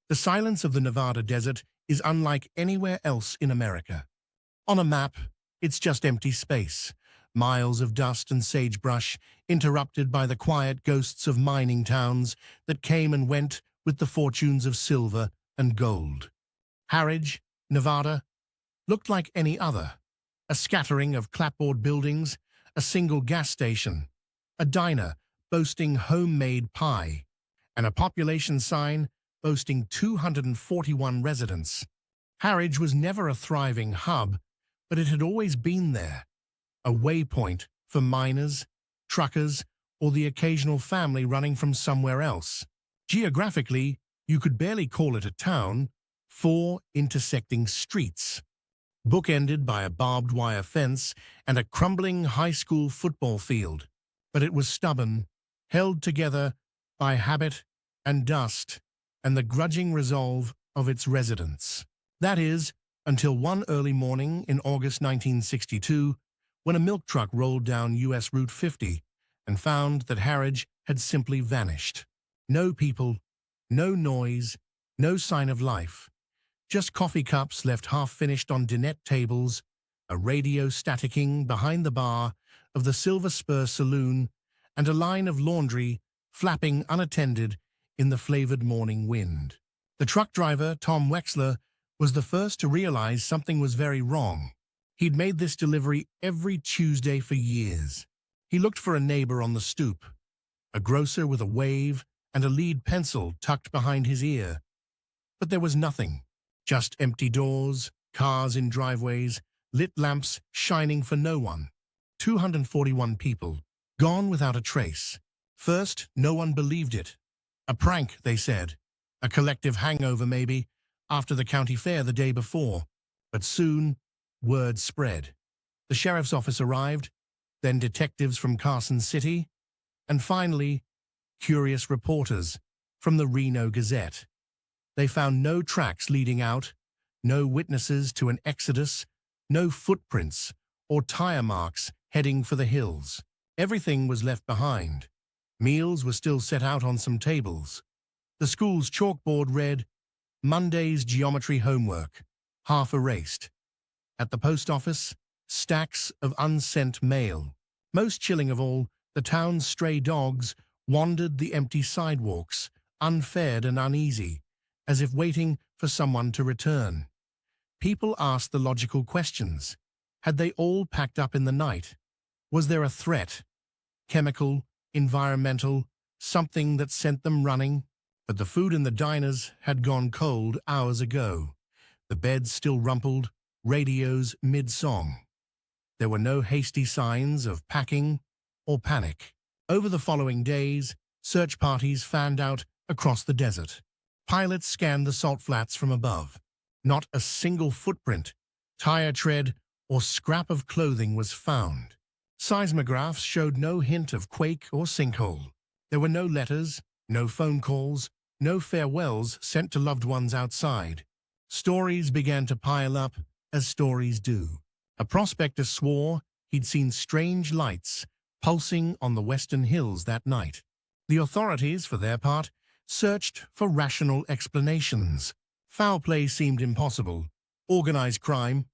The silence of the Nevada desert is unlike anywhere else in America. On a map, it's just empty space, miles of dust and sagebrush, interrupted by the quiet ghosts of mining towns that came and went with the fortunes of silver and gold. Harridge, Nevada, looked like any other. A scattering of clapboard buildings, a single gas station, a diner boasting homemade pie, and a population sign boasting 241 residents. Harridge was never a thriving hub, but it had always been there, a waypoint for miners, truckers, or the occasional family running from somewhere else. Geographically, you could barely call it a town, 4 intersecting streets, bookended by a barbed wire fence and a crumbling high school football field. But it was stubborn, held together by habit and dust and the grudging resolve of its residents. That is, until one early morning in August 1962, when a milk truck rolled down US Route 50 and found that Harridge had simply vanished. No people, no noise, no sign of life. Just coffee cups left half-finished on dinette tables, a radio staticking behind the bar of the Silver Spur Saloon, and a line of laundry flapping unattended in the flavored morning wind. The truck driver, Tom Wexler, was the first to realize something was very wrong. He'd made this delivery every Tuesday for years. He looked for a neighbor on the stoop, a grocer with a wave and a lead pencil tucked behind his ear. But there was nothing. Just empty doors, cars in driveways, lit lamps shining for no one. 241 people, gone without a trace. First, no one believed it. A prank, they said. A collective hangover, maybe, after the county fair the day before. But soon, word spread. The sheriff's office arrived, then detectives from Carson City, and finally, curious reporters from the Reno Gazette. They found no tracks leading out, no witnesses to an exodus, no footprints or tire marks heading for the hills. Everything was left behind. Meals were still set out on some tables. The school's chalkboard read, "Monday's geometry homework," half erased. At the post office, stacks of unsent mail. Most chilling of all, the town's stray dogs wandered the empty sidewalks, unfed and uneasy, as if waiting for someone to return. People asked the logical questions. Had they all packed up in the night? Was there a threat? Chemical, environmental, something that sent them running? But the food in the diners had gone cold hours ago. The beds still rumpled, radios mid-song. There were no hasty signs of packing or panic. Over the following days, search parties fanned out across the desert. Pilots scanned the salt flats from above. Not a single footprint, tire tread, or scrap of clothing was found. Seismographs showed no hint of quake or sinkhole. There were no letters, no phone calls, no farewells sent to loved ones outside. Stories began to pile up, as stories do. A prospector swore he'd seen strange lights pulsing on the western hills that night. The authorities, for their part, searched for rational explanations. Foul play seemed impossible. Organized crime,